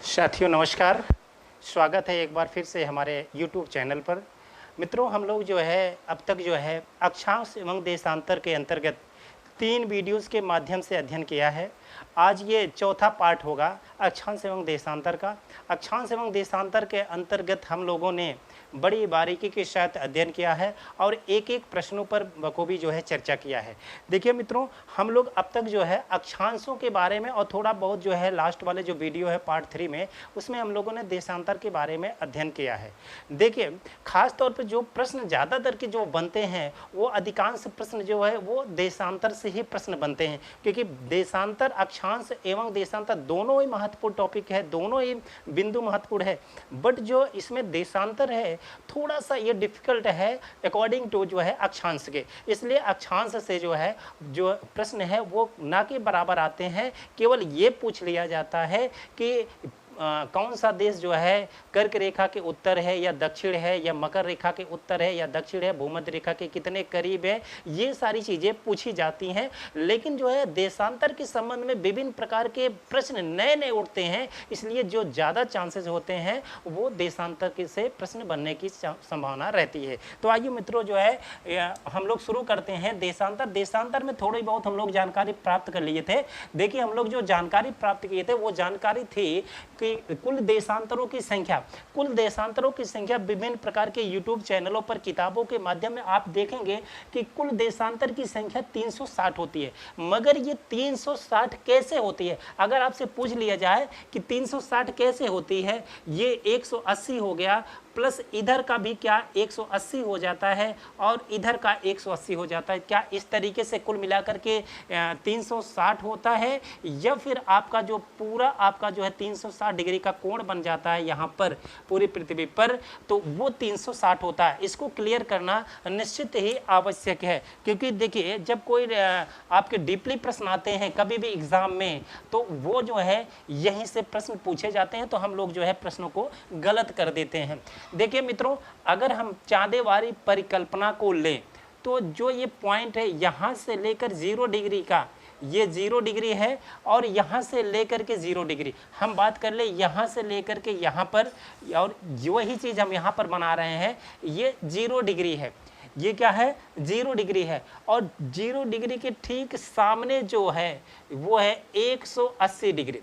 साथियों नमस्कार। स्वागत है एक बार फिर से हमारे YouTube चैनल पर। मित्रों, हम लोग जो है अब तक जो है अक्षांश एवं देशांतर के अंतर्गत 3 वीडियोस के माध्यम से अध्ययन किया है। आज ये चौथा पार्ट होगा अक्षांश एवं देशांतर का। अक्षांश एवं देशांतर के अंतर्गत हम लोगों ने बड़ी बारीकी के साथ अध्ययन किया है और एक-एक प्रश्नों पर बखूबी जो है चर्चा किया है। देखिए मित्रों, हम लोग अब तक जो है अक्षांशों के बारे में और थोड़ा बहुत जो है लास्ट वाले जो वीडियो है पार्ट 3 में, उसमें हम लोगों ने देशांतर के बारे में अध्ययन किया है। देखिए, खास तौर पे जो प्रश्न ज़्यादातर के जो बनते हैं, वो अधिकांश प्रश्न जो है वो देशांतर से ही प्रश्न बनते हैं, क्योंकि देशांतर, अक्षांश एवं देशांतर दोनों ही महत्वपूर्ण टॉपिक है, दोनों ही बिंदु महत्वपूर्ण है। बट जो इसमें देशांतर है थोड़ा सा ये डिफिकल्ट है अकॉर्डिंग टू जो है अक्षांश के, इसलिए अक्षांश से जो है जो प्रश्न है वो ना के बराबर आते हैं। केवल ये पूछ लिया जाता है कि कौन सा देश जो है कर्क रेखा के उत्तर है या दक्षिण है, या मकर रेखा के उत्तर है या दक्षिण है, भूमध्य रेखा के कितने करीब है, ये सारी चीज़ें पूछी जाती हैं। लेकिन जो है देशांतर के संबंध में विभिन्न प्रकार के प्रश्न नए नए उठते हैं, इसलिए जो ज़्यादा चांसेस होते हैं वो देशांतर के से प्रश्न बनने की संभावना रहती है। तो आइए मित्रों, जो है हम लोग शुरू करते हैं देशांतर। देशांतर में थोड़ी बहुत हम लोग जानकारी प्राप्त कर लिए थे। देखिए, हम लोग जो जानकारी प्राप्त किए थे वो जानकारी थी कि कुल देशांतरों की संख्या विभिन्न प्रकार के YouTube चैनलों पर किताबों के माध्यम में आप देखेंगे कि कुल देशांतर की संख्या 360 होती है। मगर ये 360 कैसे होती है? अगर आपसे पूछ लिया जाए कि 360 कैसे होती है, ये 180 हो गया प्लस इधर का भी क्या 180 हो जाता है और इधर का 180 हो जाता है, क्या इस तरीके से कुल मिलाकर के 360 होता है? या फिर आपका जो पूरा आपका जो है 360 डिग्री का कोण बन जाता है यहाँ पर पूरी पृथ्वी पर, तो वो 360 होता है। इसको क्लियर करना निश्चित ही आवश्यक है, क्योंकि देखिए जब कोई आपके डीपली प्रश्न आते हैं कभी भी एग्जाम में, तो वो जो है यहीं से प्रश्न पूछे जाते हैं, तो हम लोग जो है प्रश्नों को गलत कर देते हैं। देखिए मित्रों, अगर हम चाँदेवारी परिकल्पना को लें तो जो ये पॉइंट है यहाँ से लेकर 0 डिग्री का, ये 0 डिग्री है और यहाँ से लेकर के 0 डिग्री, हम बात कर ले यहाँ से लेकर के यहाँ पर, और वही चीज़ हम यहाँ पर बना रहे हैं, ये 0 डिग्री है। ये क्या है? 0 डिग्री है। और 0 डिग्री के ठीक सामने जो है वो है 180 डिग्री।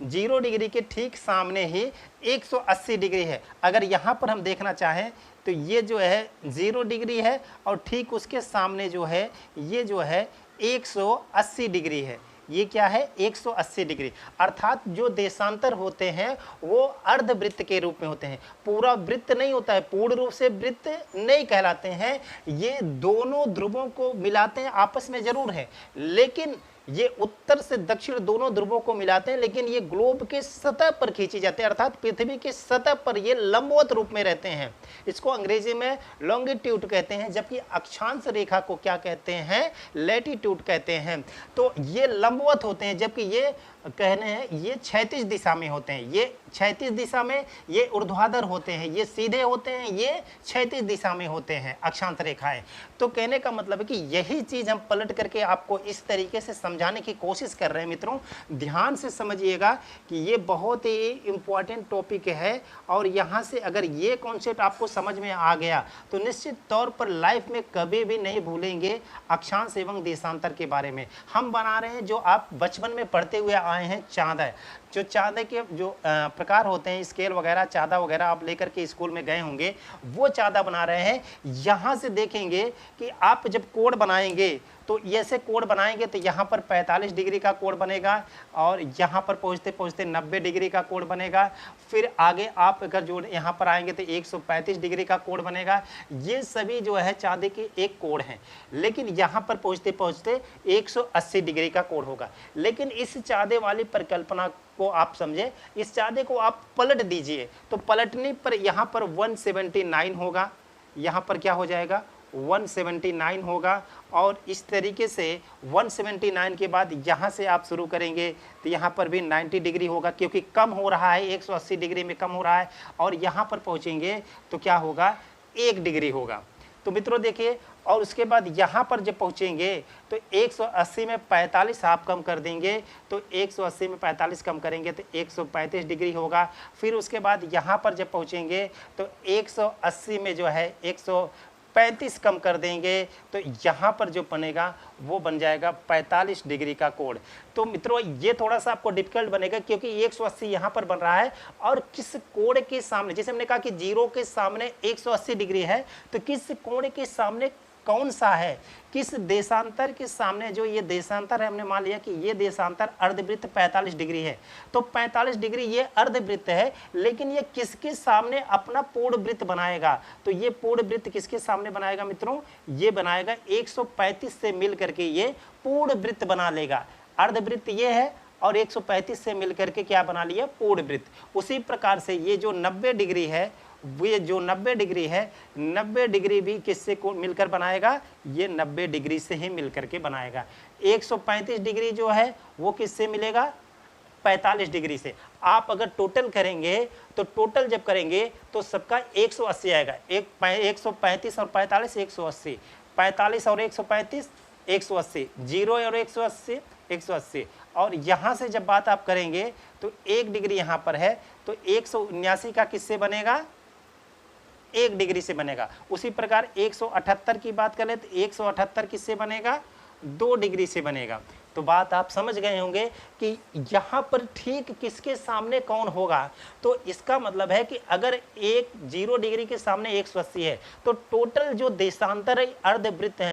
0 डिग्री के ठीक सामने ही 180 डिग्री है। अगर यहाँ पर हम देखना चाहें तो ये जो है 0 डिग्री है और ठीक उसके सामने जो है ये जो है 180 डिग्री है। ये क्या है? 180 डिग्री। अर्थात जो देशांतर होते हैं वो अर्धवृत्त के रूप में होते हैं, पूरा वृत्त नहीं होता है, पूर्ण रूप से वृत्त नहीं कहलाते हैं। ये दोनों ध्रुवों को मिलाते हैं, आपस में जरूर है, लेकिन ये उत्तर से दक्षिण दोनों ध्रुवों को मिलाते हैं, लेकिन ये ग्लोब के सतह पर खींची जाते हैं, अर्थात पृथ्वी के सतह पर ये लंबवत रूप में रहते हैं। इसको अंग्रेजी में लॉन्गिट्यूड कहते हैं, जबकि अक्षांश रेखा को क्या कहते हैं? लैटिट्यूड कहते हैं। तो ये लंबवत होते हैं, जबकि ये कहने हैं ये क्षैतिज दिशा में होते हैं, ये क्षैतिज दिशा में, ये ऊर्ध्वाधर होते हैं, ये सीधे होते हैं, ये क्षैतिज दिशा में होते हैं अक्षांश रेखाएं। तो कहने का मतलब है कि यही चीज हम पलट करके आपको इस तरीके से समझाने की कोशिश कर रहे हैं। मित्रों, ध्यान से समझिएगा कि ये बहुत ही इंपॉर्टेंट टॉपिक है, और यहाँ से अगर ये कॉन्सेप्ट आपको समझ में आ गया तो निश्चित तौर पर लाइफ में कभी भी नहीं भूलेंगे अक्षांश एवं देशांतर के बारे में। हम बना रहे हैं जो आप बचपन में पढ़ते हुए आए हैं, चाँदा। जो चाँदे के जो प्रकार होते हैं, स्केल वगैरह, चाँदा वगैरह आप लेकर के स्कूल में गए होंगे, वो चाँदा बना रहे हैं। यहाँ से देखेंगे कि आप जब कोण बनाएंगे तो ऐसे कोण बनाएंगे तो यहाँ पर 45 डिग्री का कोण बनेगा और यहाँ पर पहुँचते पहुँचते 90 डिग्री का कोण बनेगा। फिर आगे आप अगर जो यहाँ पर आएंगे तो 135 डिग्री का कोण बनेगा। ये सभी जो है चाँदी के एक कोण हैं, लेकिन यहाँ पर पहुँचते पहुँचते 180 डिग्री का कोण होगा। लेकिन इस चाँदे वाली परिकल्पना को आप समझे, इस चाँदे को आप पलट दीजिए तो पलटने पर यहाँ पर 179 होगा, यहाँ पर क्या हो जाएगा? 179 होगा। और इस तरीके से 179 के बाद यहाँ से आप शुरू करेंगे तो यहाँ पर भी 90 डिग्री होगा, क्योंकि कम हो रहा है, 180 डिग्री में कम हो रहा है। और यहाँ पर पहुँचेंगे तो क्या होगा? 1 डिग्री होगा। तो मित्रों देखिए, और उसके बाद यहाँ पर जब पहुँचेंगे तो 180 में 45 आप कम कर देंगे, तो 180 में 45 कम करेंगे तो 135 डिग्री होगा। फिर उसके बाद यहाँ पर जब पहुँचेंगे तो 180 में जो है 135 कम कर देंगे, तो यहाँ पर जो बनेगा वो बन जाएगा 45 डिग्री का कोण। तो मित्रों ये थोड़ा सा आपको डिफिकल्ट बनेगा, क्योंकि 180 यहाँ पर बन रहा है और किस कोण के सामने, जैसे हमने कहा कि 0 के सामने 180 डिग्री है, तो किस कोण के सामने कौन सा है, किस देशांतर के सामने जो ये देशांतर है, हमने मान लिया कि ये देशांतर अर्धवृत्त 45 डिग्री है, तो 45 डिग्री ये अर्धवृत्त है, लेकिन ये किसके सामने अपना पूर्ण वृत्त बनाएगा, तो ये पूर्ण वृत्त किसके सामने बनाएगा मित्रों, ये बनाएगा 135 से मिल करके ये पूर्ण वृत्त बना लेगा। अर्धवृत्त ये है और 135 से मिल करके क्या बना लिया, पूर्ण वृत्त। उसी प्रकार से ये जो 90 डिग्री है, ये जो 90 डिग्री है, 90 डिग्री भी किससे को मिलकर बनाएगा, ये 90 डिग्री से ही मिलकर के बनाएगा। 135 डिग्री जो है वो किससे मिलेगा, 45 डिग्री से। आप अगर टोटल करेंगे तो टोटल जब करेंगे तो सबका 180 आएगा, 135 और 45 180, 45 और 135 180, 0 और 180 180, और यहाँ से जब बात आप करेंगे तो 1 डिग्री यहाँ पर है, तो 179 का किससे बनेगा, 1 डिग्री से बनेगा। उसी प्रकार 178 की बात करें तो 178 किससे बनेगा, 2 डिग्री से बनेगा। तो बात आप समझ गए होंगे कि यहाँ पर ठीक किसके सामने कौन होगा। तो इसका मतलब है कि अगर 0 डिग्री के सामने 180 है, तो टोटल जो देशांतर अर्धवृत्त है,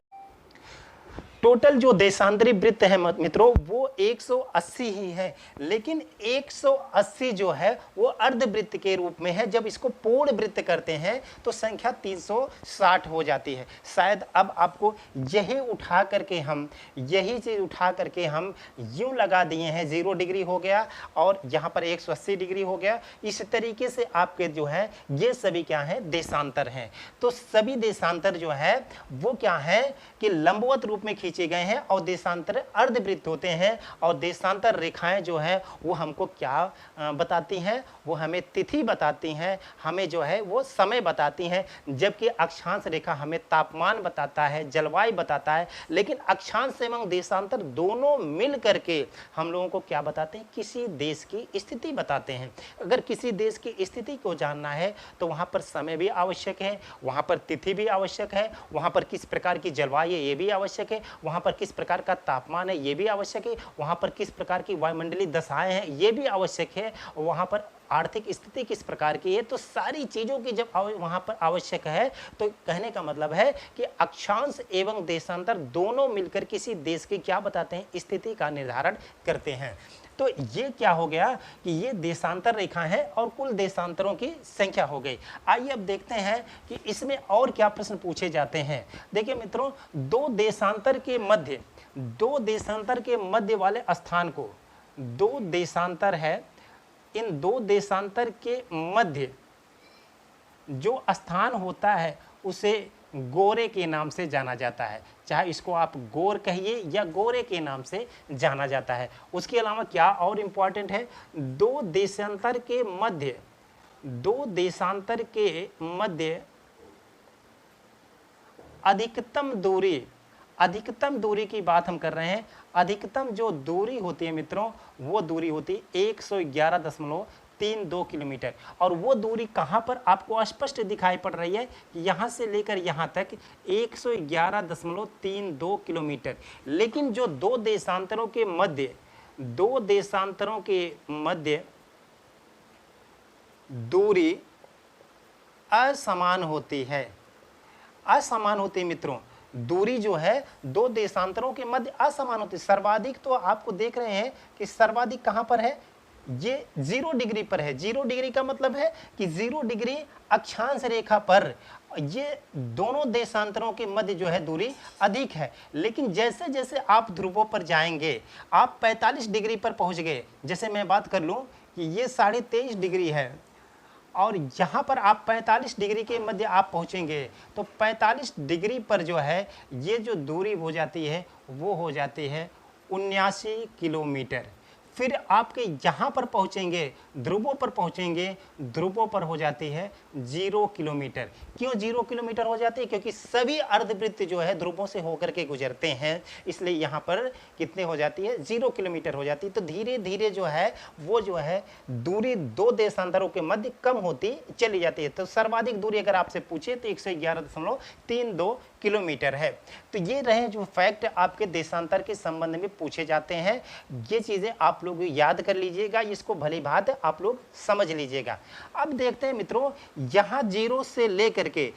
टोटल जो देशांतरी वृत्त है मित्रों वो 180 ही है, लेकिन 180 जो है वो अर्धवृत्त के रूप में है। जब इसको पूर्ण वृत्त करते हैं तो संख्या 360 हो जाती है। शायद अब आपको यही उठा करके हम यही चीज उठा करके हम यूं लगा दिए हैं, 0 डिग्री हो गया और यहाँ पर 180 डिग्री हो गया। इस तरीके से आपके जो है ये सभी क्या है, देशांतर हैं। तो सभी देशांतर जो है वो क्या है कि लंबवत रूप में खींचे गए हैं और देशांतर अर्धवृत्त होते हैं। और देशांतर रेखाएं जो है वो हमको क्या बताती हैं, वो हमें तिथि बताती हैं, हमें जो है वो समय बताती हैं, जबकि अक्षांश रेखा हमें तापमान बताता है, जलवायु बताता है। लेकिन अक्षांश एवं देशांतर दोनों मिल करके हम लोगों को क्या बताते हैं, किसी देश की स्थिति बताते हैं। अगर किसी देश की स्थिति को जानना है तो वहाँ पर समय भी आवश्यक है, वहाँ पर तिथि भी आवश्यक है, वहाँ पर किस प्रकार की जलवायु है ये भी आवश्यक है, वहाँ पर किस प्रकार का तापमान है ये भी आवश्यक है, वहाँ पर किस प्रकार की वायुमंडलीय दशाएं हैं ये भी आवश्यक है, वहाँ पर आर्थिक स्थिति किस प्रकार की है। तो सारी चीज़ों की जब वहाँ पर आवश्यक है तो कहने का मतलब है कि अक्षांश एवं देशांतर दोनों मिलकर किसी देश की क्या बताते हैं, स्थिति का निर्धारण करते हैं। तो ये क्या हो गया कि ये देशांतर रेखा है और कुल देशांतरों की संख्या हो गई। आइए अब देखते हैं कि इसमें और क्या प्रश्न पूछे जाते हैं। देखिए मित्रों, दो देशांतर के मध्य वाले स्थान को, दो देशांतर है, इन दो देशांतर के मध्य जो स्थान होता है उसे गोरे के नाम से जाना जाता है। चाहे इसको आप गोर कहिए या गोरे के नाम से जाना जाता है। उसके अलावा क्या और इम्पॉर्टेंट है, दो देशांतर के मध्य अधिकतम दूरी की बात हम कर रहे हैं। अधिकतम जो दूरी होती है मित्रों वो दूरी होती है 111.32 किलोमीटर। और वो दूरी कहाँ पर आपको स्पष्ट दिखाई पड़ रही है कि यहाँ से लेकर यहाँ तक 111.32 किलोमीटर। लेकिन जो दो देशांतरों के मध्य दूरी असमान होती है मित्रों। दूरी जो है दो देशांतरों के मध्य असमान होती है। सर्वाधिक तो आपको देख रहे हैं कि सर्वाधिक कहां पर है, ये 0 डिग्री पर है। 0 डिग्री का मतलब है कि 0 डिग्री अक्षांश रेखा पर ये दोनों देशांतरों के मध्य जो है दूरी अधिक है। लेकिन जैसे जैसे आप ध्रुवों पर जाएंगे, आप 45 डिग्री पर पहुंच गए। जैसे मैं बात कर लूं कि ये 23.5 डिग्री है और यहाँ पर आप 45 डिग्री के मध्य आप पहुँचेंगे, तो 45 डिग्री पर जो है ये जो दूरी हो जाती है वो हो जाती है 79 किलोमीटर। फिर आपके यहाँ पर पहुँचेंगे, ध्रुवों पर पहुँचेंगे, ध्रुवों पर हो जाती है 0 किलोमीटर। क्यों 0 किलोमीटर हो जाती है? क्योंकि सभी अर्धवृत्त जो है ध्रुवों से होकर के गुजरते हैं, इसलिए यहाँ पर कितने हो जाती है? 0 किलोमीटर हो जाती है। तो धीरे धीरे जो है वो जो है दूरी दो देशांतरों के मध्य कम होती चली जाती है। तो सर्वाधिक दूरी अगर आपसे पूछे तो 111.32 किलोमीटर है। तो ये रहे जो फैक्ट आपके देशांतर के संबंध में पूछे जाते हैं। ये चीजें आप लोग याद कर लीजिएगा, इसको भली भांति आप लोग समझ लीजिएगा। अब देखते हैं मित्रों, यहाँ 0 से लेकर के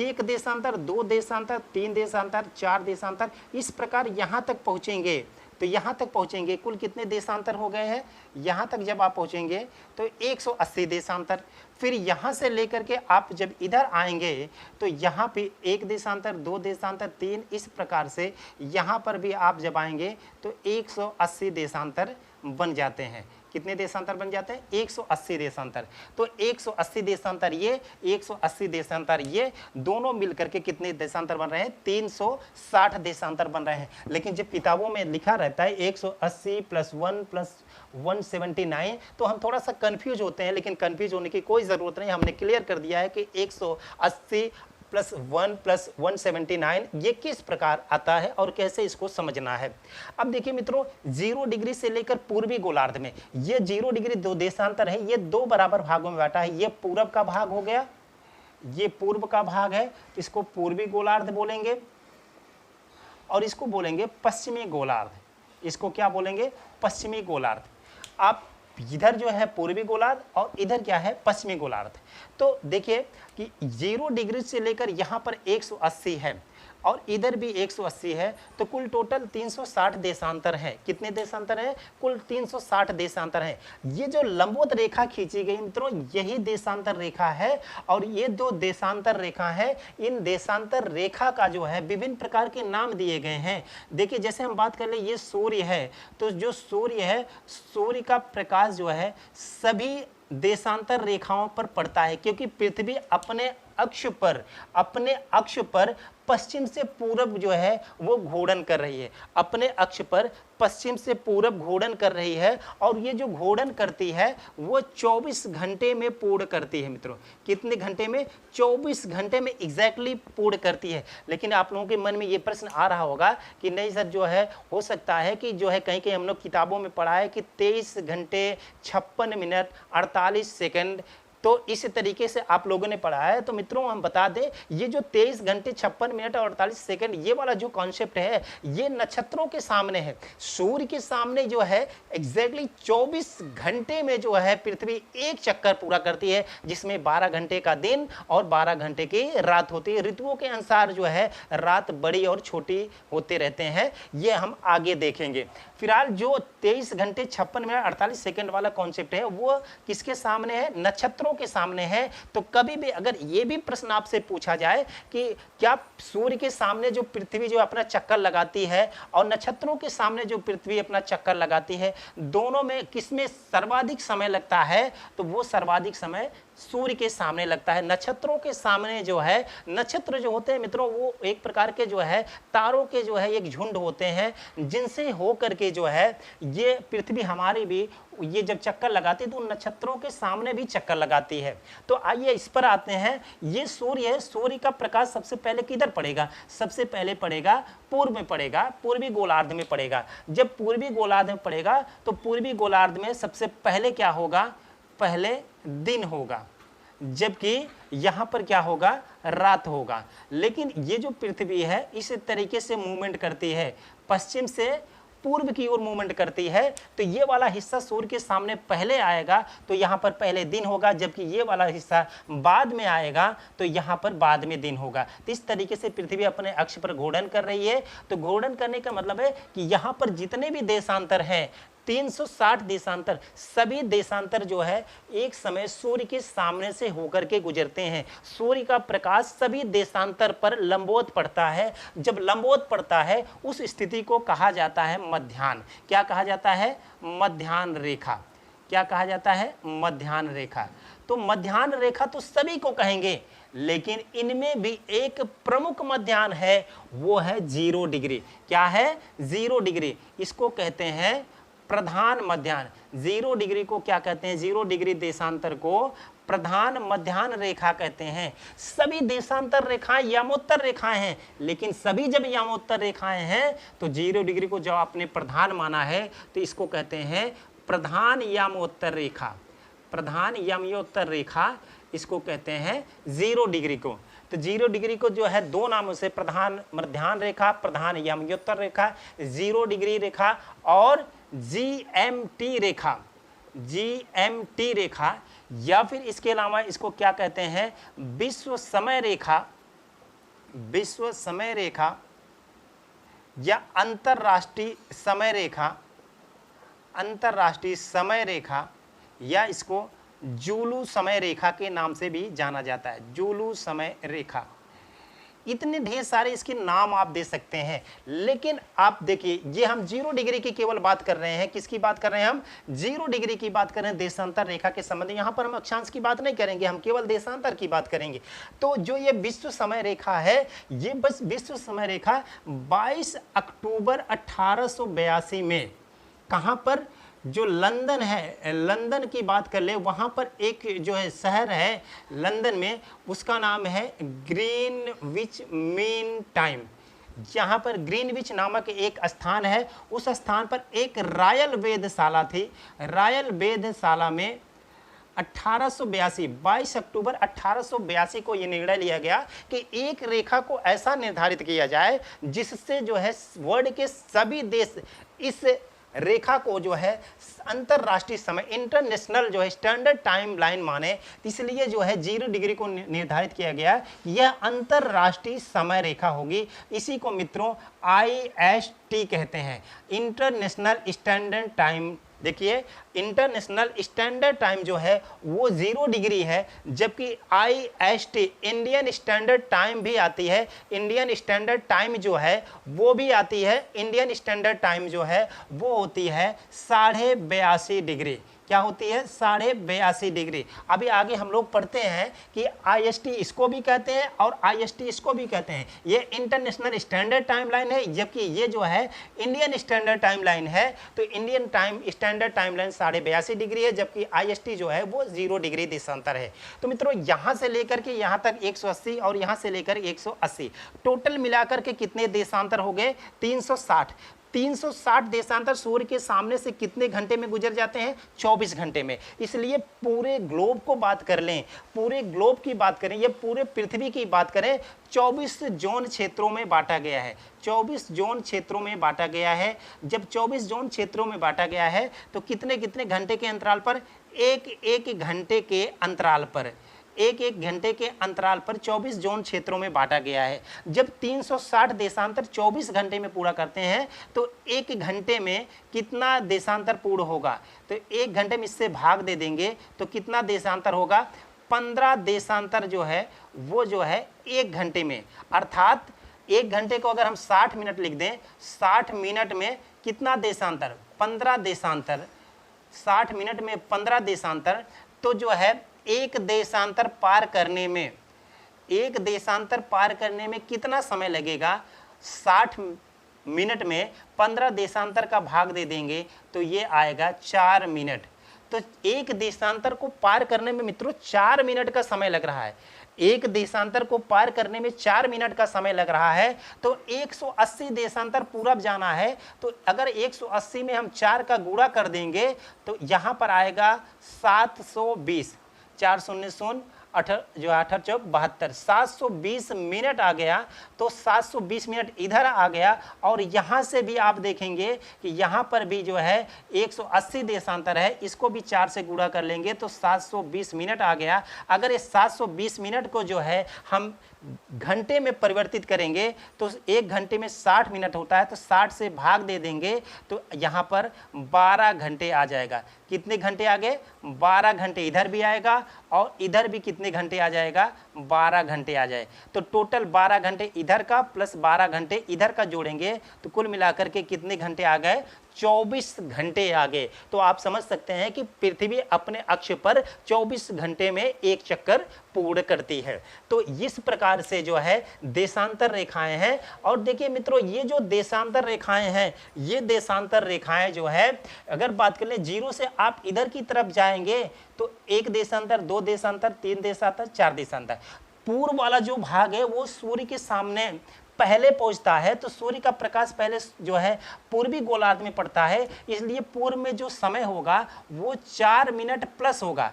1 देशांतर, 2 देशांतर, 3 देशांतर, 4 देशांतर, इस प्रकार यहाँ तक पहुँचेंगे। तो यहाँ तक पहुँचेंगे कुल कितने देशांतर हो गए हैं? यहाँ तक जब आप पहुँचेंगे तो 180 देशांतर। फिर यहाँ से लेकर के आप जब इधर आएंगे तो यहाँ पे 1 देशांतर, 2 देशांतर, 3, इस प्रकार से यहाँ पर भी आप जब आएंगे तो 180 देशांतर बन जाते हैं। कितने देशांतर बन जाते हैं? 180 देशांतर। तो 180 देशांतर ये, 180 देशांतर ये, दोनों मिलकर के कितने देशांतर बन रहे हैं? 360 देशांतर बन रहे हैं। लेकिन जब किताबों में लिखा रहता है 180 + 1 + 179, तो हम थोड़ा सा कंफ्यूज होते हैं, लेकिन कंफ्यूज होने की कोई ज़रूरत नहीं। हमने क्लियर कर दिया है कि 180 + 1 + 179 ये किस प्रकार आता है और कैसे इसको समझना है। अब देखिए मित्रों, 0 डिग्री से लेकर पूर्वी गोलार्ध में ये 0 डिग्री 2 देशांतर है, ये 2 बराबर भागों में बांटा है। ये पूरब का भाग हो गया, ये पूर्व का भाग है, इसको पूर्वी गोलार्ध बोलेंगे, और इसको बोलेंगे पश्चिमी गोलार्ध। इसको क्या बोलेंगे? पश्चिमी गोलार्ध। आप इधर जो है पूर्वी गोलार्ध और इधर क्या है? पश्चिमी गोलार्ध। तो देखिए कि 0 डिग्री से लेकर यहाँ पर 180 है और इधर भी 180 है, तो कुल टोटल 360 देशांतर हैं। कितने देशांतर हैं? कुल 360 देशांतर हैं। ये जो लंबवत रेखा खींची गई मित्रों, यही देशांतर रेखा है, और ये 2 देशांतर रेखा है। इन देशांतर रेखा का जो है विभिन्न प्रकार के नाम दिए गए हैं। देखिए जैसे हम बात कर ले, ये सूर्य है, तो जो सूर्य है, सूर्य का प्रकाश जो है सभी देशांतर रेखाओं पर पड़ता है, क्योंकि पृथ्वी अपने अक्ष पर पश्चिम से पूरब जो है वो घूर्णन कर रही है। अपने अक्ष पर पश्चिम से पूरब घूर्णन कर रही है, और ये जो घूर्णन करती है वो 24 घंटे में पूर्ण करती है मित्रों। कितने घंटे में? 24 घंटे में एग्जैक्टली पूर्ण करती है। लेकिन आप लोगों के मन में ये प्रश्न आ रहा होगा कि नहीं सर, जो है हो सकता है कि जो है कहीं कहीं हम लोग किताबों में पढ़ा है कि 23 घंटे 56 मिनट 48 सेकंड, तो इस तरीके से आप लोगों ने पढ़ा है। तो मित्रों हम बता दें, ये जो 23 घंटे 56 मिनट और 48 सेकंड ये वाला जो कॉन्सेप्ट है, ये नक्षत्रों के सामने है। सूर्य के सामने जो है एग्जैक्टली 24 घंटे में जो है पृथ्वी एक चक्कर पूरा करती है, जिसमें 12 घंटे का दिन और 12 घंटे की रात होती है। ऋतुओं के अनुसार जो है रात बड़ी और छोटी होते रहते हैं, ये हम आगे देखेंगे। फिलहाल जो 23 घंटे 56 मिनट 48 सेकंड वाला कॉन्सेप्ट है वो किसके सामने है? नक्षत्रों के सामने है। तो कभी भी अगर ये भी प्रश्न आपसे पूछा जाए कि क्या सूर्य के सामने जो पृथ्वी जो अपना चक्कर लगाती है और नक्षत्रों के सामने जो पृथ्वी अपना चक्कर लगाती है, दोनों में किसमें सर्वाधिक समय लगता है? तो वो सर्वाधिक समय सूर्य के सामने लगता है। नक्षत्रों के सामने जो है, नक्षत्र जो होते हैं मित्रों वो एक प्रकार के जो है तारों के जो है एक झुंड होते हैं, जिनसे होकर के जो है ये पृथ्वी हमारी भी ये जब चक्कर लगाती है तो उन नक्षत्रों के सामने भी चक्कर लगाती है। तो आइए इस पर आते हैं। ये सूर्य है, सूर्य का प्रकाश सबसे पहले किधर पड़ेगा? सबसे पहले पड़ेगा पूर्व में पड़ेगा, पूर्वी गोलार्ध में पड़ेगा। जब पूर्वी गोलार्ध में पड़ेगा तो पूर्वी गोलार्ध में सबसे पहले क्या होगा? पहले दिन होगा, जबकि यहाँ पर क्या होगा? रात होगा। लेकिन ये जो पृथ्वी है इस तरीके से मूवमेंट करती है, पश्चिम से पूर्व की ओर मूवमेंट करती है, तो ये वाला हिस्सा सूर्य के सामने पहले आएगा तो यहाँ पर पहले दिन होगा, जबकि ये वाला हिस्सा बाद में आएगा तो यहाँ पर बाद में दिन होगा। तो इस तरीके से पृथ्वी अपने अक्ष पर घूर्णन कर रही है। तो घूर्णन करने का मतलब है कि यहाँ पर जितने भी देशांतर हैं 360 देशांतर, सभी देशांतर जो है एक समय सूर्य के सामने से होकर के गुजरते हैं। सूर्य का प्रकाश सभी देशांतर पर लंबवत पड़ता है। जब लंबवत पड़ता है उस स्थिति को कहा जाता है मध्याह्न। क्या कहा जाता है? मध्याह्न रेखा। क्या कहा जाता है? मध्याह्न रेखा। तो मध्याह्न रेखा तो सभी को कहेंगे, लेकिन इनमें भी एक प्रमुख मध्याह्न है, वो है 0 डिग्री। क्या है? 0 डिग्री। इसको कहते हैं प्रधान मध्याह्न, 0 डिग्री को क्या कहते हैं, 0 डिग्री देशांतर को प्रधान मध्याह्न रेखा कहते हैं। सभी देशांतर रेखाएं यमोत्तर रेखाएं हैं, लेकिन सभी जब यमोत्तर रेखाएं हैं तो 0 डिग्री को जब आपने प्रधान माना है तो इसको कहते हैं प्रधान यमोत्तर रेखा। प्रधान यमोत्तर रेखा इसको कहते हैं 0 डिग्री को। तो 0 डिग्री को जो है दो नामों से, प्रधान मध्याह्न रेखा, प्रधान यमोत्तर रेखा, 0 डिग्री रेखा और GMT रेखा, GMT रेखा, या फिर इसके अलावा इसको क्या कहते हैं, विश्व समय रेखा, विश्व समय रेखा या अंतरराष्ट्रीय समय रेखा, अंतरराष्ट्रीय समय रेखा, या इसको जूलू समय रेखा के नाम से भी जाना जाता है, जूलू समय रेखा। इतने ढेर सारे इसके नाम आप दे सकते हैं, लेकिन आप देखिए ये हम 0 डिग्री की केवल बात कर रहे हैं। किसकी बात कर रहे हैं हम, 0 डिग्री की बात कर रहे हैं देशांतर रेखा के संबंध में। यहाँ पर हम अक्षांश की बात नहीं करेंगे, हम केवल देशांतर की बात करेंगे। तो जो ये विश्व समय रेखा है, ये बस विश्व समय रेखा 22 अक्टूबर 1882 में कहाँ पर, जो लंदन है, लंदन की बात कर ले, वहाँ पर एक जो है शहर है लंदन में, उसका नाम है ग्रीनविच मीन टाइम। यहाँ पर ग्रीनविच नामक एक स्थान है, उस स्थान पर एक रॉयल वेधशाला थी। रॉयल वेधशाला में 1882, 22 अक्टूबर 1882 को ये निर्णय लिया गया कि एक रेखा को ऐसा निर्धारित किया जाए जिससे जो है वर्ल्ड के सभी देश इस रेखा को जो है अंतरराष्ट्रीय समय, इंटरनेशनल जो है स्टैंडर्ड टाइम लाइन माने। इसलिए जो है 0 डिग्री को निर्धारित किया गया, यह अंतरराष्ट्रीय समय रेखा होगी। इसी को मित्रों IST कहते हैं, इंटरनेशनल स्टैंडर्ड टाइम। देखिए इंटरनेशनल स्टैंडर्ड टाइम जो है वो 0 डिग्री है, जबकि IST इंडियन स्टैंडर्ड टाइम भी आती है। इंडियन स्टैंडर्ड टाइम जो है वो भी आती है, इंडियन स्टैंडर्ड टाइम जो है वो होती है 82.5 डिग्री। क्या होती है, 82.5 डिग्री। अभी आगे हम लोग पढ़ते हैं कि IST इसको भी कहते हैं और IST इसको भी कहते हैं। ये इंटरनेशनल स्टैंडर्ड टाइम लाइन है, जबकि ये जो है इंडियन स्टैंडर्ड टाइम लाइन है। तो Indian time standard time line 82.5 degree है, जबकि IST जो है वो 0 डिग्री देशांतर है। तो मित्रों यहाँ से लेकर के यहाँ तक 180 और यहाँ से लेकर 180, टोटल मिलाकर के कितने देशांतर हो गए, 360। 360 देशांतर सूर्य के सामने से कितने घंटे में गुजर जाते हैं, 24 घंटे में। इसलिए पूरे ग्लोब को बात कर लें, पूरे ग्लोब की बात करें, ये पूरे पृथ्वी की बात करें, 24 जोन क्षेत्रों में बांटा गया है। 24 जोन क्षेत्रों में बांटा गया है। जब 24 जोन क्षेत्रों में बांटा गया है तो कितने कितने घंटे के अंतराल पर, एक घंटे के अंतराल पर, एक घंटे के अंतराल पर 24 जोन क्षेत्रों में बांटा गया है। जब 360 देशांतर 24 घंटे में पूरा करते हैं तो एक घंटे में कितना देशांतर पूर्ण होगा, तो एक घंटे में इससे भाग दे देंगे तो कितना देशांतर होगा, 15 देशांतर जो है वो जो है एक घंटे में। अर्थात एक घंटे को अगर हम 60 मिनट लिख दें, 60 मिनट में कितना देशांतर, 15 देशांतर, 60 मिनट में 15 देशांतर। तो जो है एक देशांतर पार करने में, एक देशांतर पार करने में कितना समय लगेगा, 60 मिनट में 15 देशांतर का भाग दे देंगे तो ये आएगा 4 मिनट। तो एक देशांतर को पार करने में मित्रों 4 मिनट का समय लग रहा है। एक देशांतर को पार करने में 4 मिनट का समय लग रहा है। तो 180 देशांतर पूरब जाना है, तो अगर 180 में हम 4 का गुणा कर देंगे तो यहाँ पर आएगा 720, 4 शून्य शून्य 8 जो 8 चौक 72, 720 मिनट आ गया। तो 720 मिनट इधर आ गया और यहाँ से भी आप देखेंगे कि यहाँ पर भी जो है 180 देशांतर है, इसको भी 4 से गुणा कर लेंगे तो 720 मिनट आ गया। अगर ये 720 मिनट को जो है हम घंटे में परिवर्तित करेंगे तो एक घंटे में 60 मिनट होता है, तो 60 से भाग दे देंगे तो यहाँ पर 12 घंटे आ जाएगा। कितने घंटे आ गए, 12 घंटे इधर भी आएगा और इधर भी कितने घंटे आ जाएगा, 12 घंटे आ जाए। तो टोटल 12 घंटे इधर का प्लस 12 घंटे इधर का जोड़ेंगे तो कुल मिलाकर के कितने घंटे आ गए, 24 घंटे आगे। तो आप समझ सकते हैं कि पृथ्वी अपने अक्ष पर 24 घंटे में एक चक्कर पूर्ण करती है। तो इस प्रकार से जो है देशांतर रेखाएं हैं। और देखिए मित्रों, ये जो देशांतर रेखाएं हैं, ये देशांतर रेखाएं जो है, अगर बात कर ले 0 से आप इधर की तरफ जाएंगे तो 1 देशांतर, 2 देशांतर, 3 देशांतर, 4 देशांतर। पूर्व वाला जो भाग है वो सूर्य के सामने पहले पहुंचता है, तो सूर्य का प्रकाश पहले जो है पूर्वी गोलार्ध में पड़ता है, इसलिए पूर्व में जो समय होगा वो 4 मिनट प्लस होगा।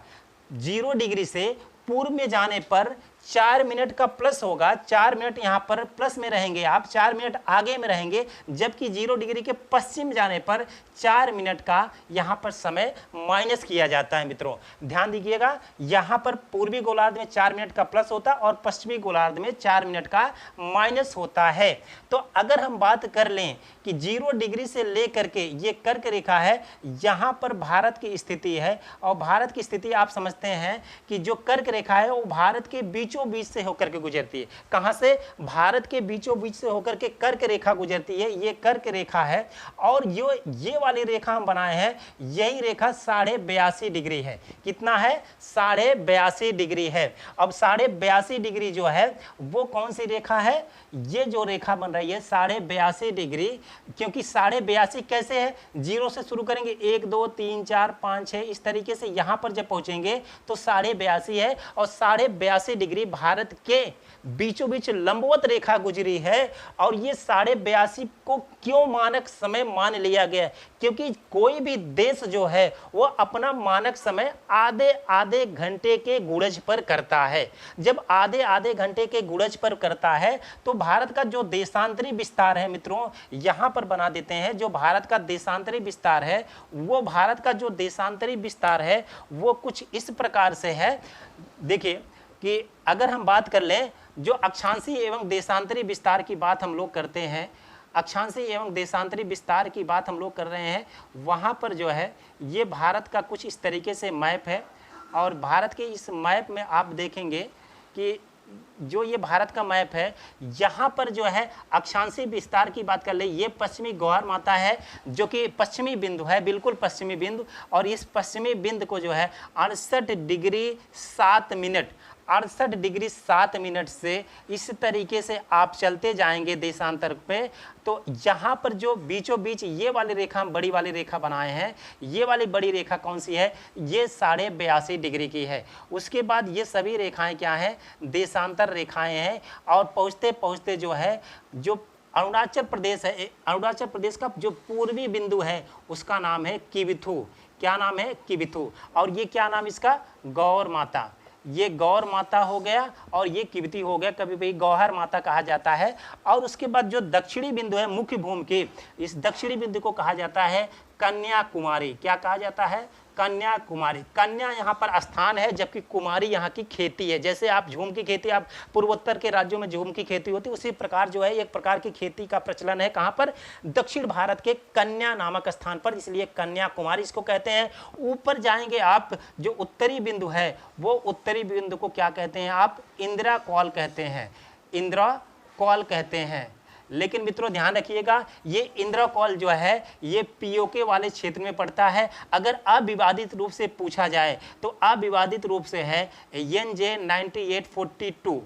0 डिग्री से पूर्व में जाने पर 4 मिनट का प्लस होगा। 4 मिनट यहाँ पर प्लस में रहेंगे आप, 4 मिनट आगे में रहेंगे, जबकि 0 डिग्री के पश्चिम जाने पर 4 मिनट का यहाँ पर समय माइनस किया जाता है। मित्रों ध्यान दीजिएगा, यहाँ पर पूर्वी गोलार्ध में 4 मिनट का प्लस होता है और पश्चिमी गोलार्ध में 4 मिनट का माइनस होता है। तो अगर हम बात कर लें कि 0 डिग्री से लेकर के ये कर्क रेखा है, यहाँ पर भारत की स्थिति है, और भारत की स्थिति आप समझते हैं कि जो कर्क रेखा है वो भारत के बीचों बीच से होकर के गुजरती है। कहां से? भारत के बीचों बीच से होकर के कर्क रेखा गुजरती है। ये कर्क रेखा है, और ये वाली रेखा हम बनाए हैं, यही रेखा 82.5 डिग्री है। कितना है? 82.5 डिग्री है। अब 82.5 डिग्री जो है वो कौन सी रेखा है? ये जो रेखा बन रही है 82.5 डिग्री, क्योंकि 82.5 कैसे है? 0 से शुरू करेंगे, 1 2 3 4 5 6, इस तरीके से यहां पर जब पहुंचेंगे तो 82.5 है। और 82.5 डिग्री भारत के बीचों बीच लंबवत रेखा गुजरी है। और ये 82.5 को क्यों मानक समय मान लिया गया? क्योंकि कोई भी देश जो है वो अपना मानक समय आधे आधे घंटे के गुणज पर करता है। जब आधे आधे घंटे के गुणज पर करता है तो भारत का जो देशांतरी विस्तार है, मित्रों यहां पर बना देते हैं, जो भारत का देशांतरी विस्तार है, वो भारत का जो देशांतरी विस्तार है वो कुछ इस प्रकार से है। देखिए कि अगर हम बात कर लें, जो अक्षांशीय एवं देशांतरी विस्तार की बात हम लोग करते हैं, अक्षांशीय एवं देशांतरी विस्तार की बात हम लोग कर रहे हैं, वहाँ पर जो है ये भारत का कुछ इस तरीके से मैप है। और भारत के इस मैप में आप देखेंगे कि जो ये भारत का मैप है, यहाँ पर जो है अक्षांशीय विस्तार की बात कर ले, ये पश्चिमी गौहर माता है जो कि पश्चिमी बिंदु है, बिल्कुल पश्चिमी बिंदु। और इस पश्चिमी बिंदु को जो है 68 डिग्री 7 मिनट 68 डिग्री 7 मिनट से इस तरीके से आप चलते जाएंगे देशांतर पे, तो यहाँ पर जो बीचों बीच ये वाली रेखा, हम बड़ी वाली रेखा बनाए हैं, ये वाली बड़ी रेखा कौन सी है? ये 82.5 डिग्री की है। उसके बाद ये सभी रेखाएं क्या हैं? देशांतर रेखाएं हैं। और पहुँचते पहुँचते जो है, जो अरुणाचल प्रदेश है, अरुणाचल प्रदेश का जो पूर्वी बिंदु है उसका नाम है किबिथु। क्या नाम है? किबिथु। और ये क्या नाम इसका? गौर माता। ये गौर माता हो गया और ये किबिथु हो गया, कभी भी गौहर माता कहा जाता है। और उसके बाद जो दक्षिणी बिंदु है मुख्य भूमि की, इस दक्षिणी बिंदु को कहा जाता है कन्याकुमारी। क्या कहा जाता है? कन्याकुमारी। कन्या यहाँ पर स्थान है, जबकि कुमारी यहाँ की खेती है। जैसे आप झूम की खेती, आप पूर्वोत्तर के राज्यों में झूम की खेती होती है, उसी प्रकार जो है एक प्रकार की खेती का प्रचलन है। कहाँ पर? दक्षिण भारत के कन्या नामक स्थान पर, इसलिए कन्याकुमारी इसको कहते हैं। ऊपर जाएंगे आप, जो उत्तरी बिंदु है वो उत्तरी बिंदु को क्या कहते हैं आप? इंदिरा कौल कहते हैं, इंदिरा कौल कहते हैं। लेकिन मित्रों ध्यान रखिएगा, ये इंदिरा कौल जो है ये पीओके वाले क्षेत्र में पड़ता है। अगर अविवादित रूप से पूछा जाए तो अविवादित रूप से है NJ 9842,